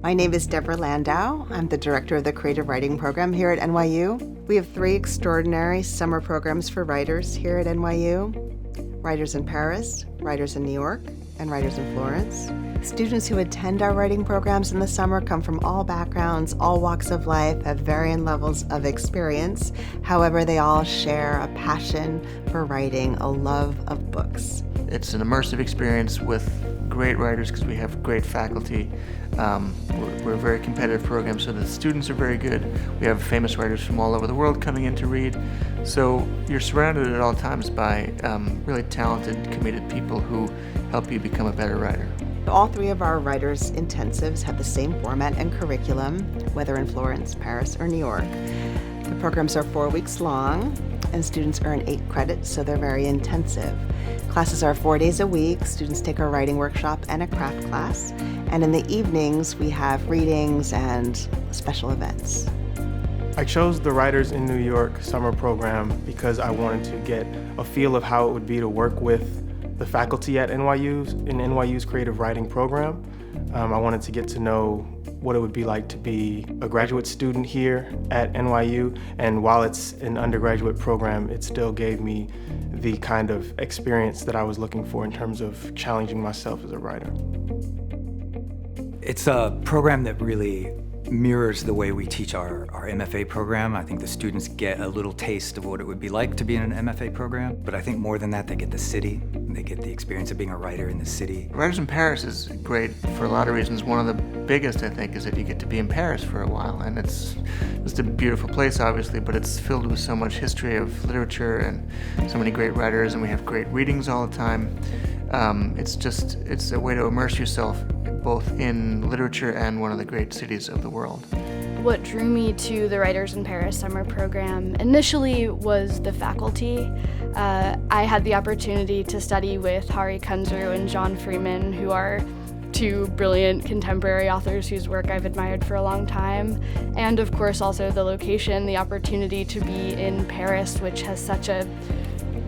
My name is Deborah Landau. I'm the director of the Creative Writing Program here at NYU. We have 3 extraordinary summer programs for writers here at NYU: Writers in Paris, Writers in New York, and Writers in Florence. Students who attend our writing programs in the summer come from all backgrounds, all walks of life, have varying levels of experience. However, they all share a passion for writing, a love of books. It's an immersive experience with great writers because we have great faculty. We're a very competitive program, so the students are very good. We have famous writers from all over the world coming in to read. So you're surrounded at all times by really talented, committed people who help you become a better writer. All 3 of our writers' intensives have the same format and curriculum, whether in Florence, Paris, or New York. The programs are 4 weeks long, and students earn 8 credits, so they're very intensive. Classes are 4 days a week. Students take a writing workshop and a craft class. And in the evenings, we have readings and special events. I chose the Writers in New York summer program because I wanted to get a feel of how it would be to work with the faculty at NYU's creative writing program. I wanted to get to know what it would be like to be a graduate student here at NYU, and while it's an undergraduate program, it still gave me the kind of experience that I was looking for in terms of challenging myself as a writer. It's a program that really mirrors the way we teach our MFA program. I think the students get a little taste of what it would be like to be in an MFA program, but I think more than that, they get the city. They get the experience of being a writer in the city. Writers in Paris is great for a lot of reasons. One of the biggest, I think, is that you get to be in Paris for a while, and it's just a beautiful place, obviously, but it's filled with so much history of literature and so many great writers, and we have great readings all the time. It's a way to immerse yourself both in literature and one of the great cities of the world. What drew me to the Writers in Paris summer program initially was the faculty. I had the opportunity to study with Hari Kunzru and John Freeman, who are 2 brilliant contemporary authors whose work I've admired for a long time. And of course also the location, the opportunity to be in Paris, which has such a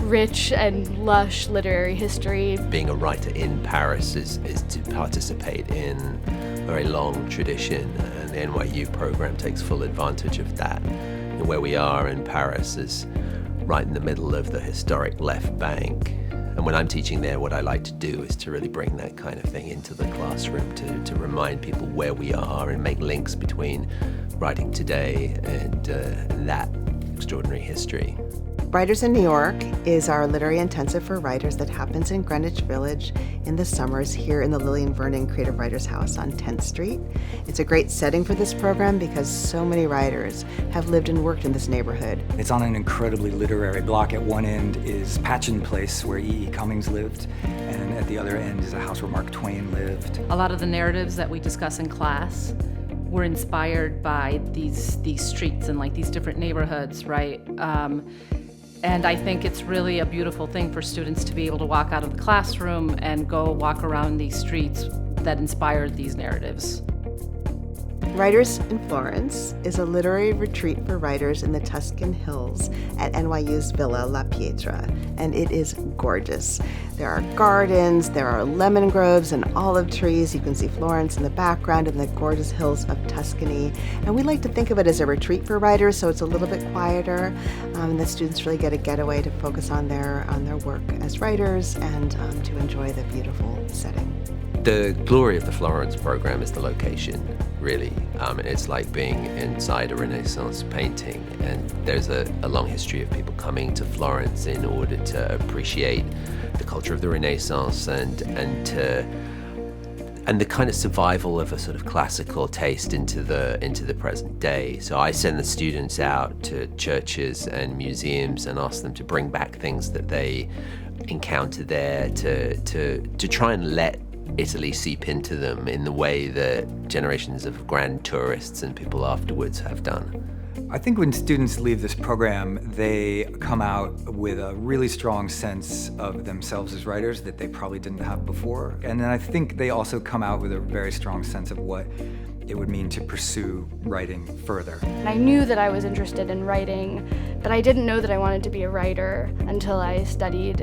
rich and lush literary history. Being a writer in Paris is to participate in a very long tradition, and the NYU program takes full advantage of that. And where we are in Paris is right in the middle of the historic left bank. And when I'm teaching there, what I like to do is to really bring that kind of thing into the classroom to remind people where we are and make links between writing today and that extraordinary history. Writers in New York is our literary intensive for writers that happens in Greenwich Village in the summers here in the Lillian Vernon Creative Writers House on 10th Street. It's a great setting for this program because so many writers have lived and worked in this neighborhood. It's on an incredibly literary block. At one end is Patchen Place, where E.E. Cummings lived, and at the other end is a house where Mark Twain lived. A lot of the narratives that we discuss in class were inspired by these streets and like these different neighborhoods, right? And I think it's really a beautiful thing for students to be able to walk out of the classroom and go walk around these streets that inspired these narratives. Writers in Florence is a literary retreat for writers in the Tuscan Hills at NYU's Villa La Pietra, and it is gorgeous. There are gardens, there are lemon groves and olive trees. You can see Florence in the background and the gorgeous hills of Tuscany. And we like to think of it as a retreat for writers, so it's a little bit quieter. The students really get a getaway to focus on their work as writers and to enjoy the beautiful setting. The glory of the Florence program is the location, really. It's like being inside a Renaissance painting, and there's a long history of people coming to Florence in order to appreciate the culture of the Renaissance and the kind of survival of a sort of classical taste into the present day. So I send the students out to churches and museums and ask them to bring back things that they encounter there to try and let Italy seep into them in the way that generations of grand tourists and people afterwards have done. I think when students leave this program, they come out with a really strong sense of themselves as writers that they probably didn't have before. And then I think they also come out with a very strong sense of what it would mean to pursue writing further. I knew that I was interested in writing, but I didn't know that I wanted to be a writer until I studied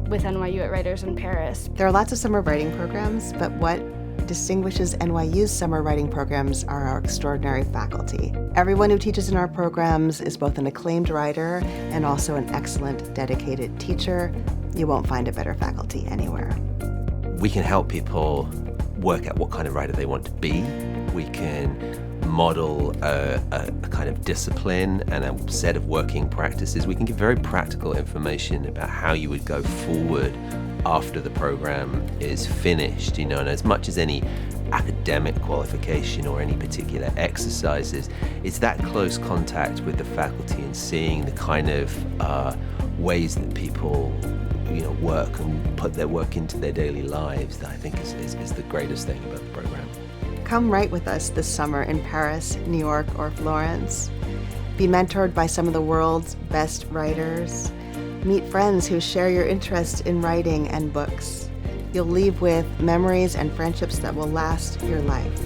with NYU at Writers in Paris. There are lots of summer writing programs, but what distinguishes NYU's summer writing programs are our extraordinary faculty. Everyone who teaches in our programs is both an acclaimed writer and also an excellent, dedicated teacher. You won't find a better faculty anywhere. We can help people work out what kind of writer they want to be. We can model a kind of discipline and a set of working practices. We can give very practical information about how you would go forward after the program is finished, and as much as any academic qualification or any particular exercises, it's that close contact with the faculty and seeing the kind of ways that people work and put their work into their daily lives that I think is the greatest thing about the program. Come write with us this summer in Paris, New York, or Florence. Be mentored by some of the world's best writers. Meet friends who share your interest in writing and books. You'll leave with memories and friendships that will last your life.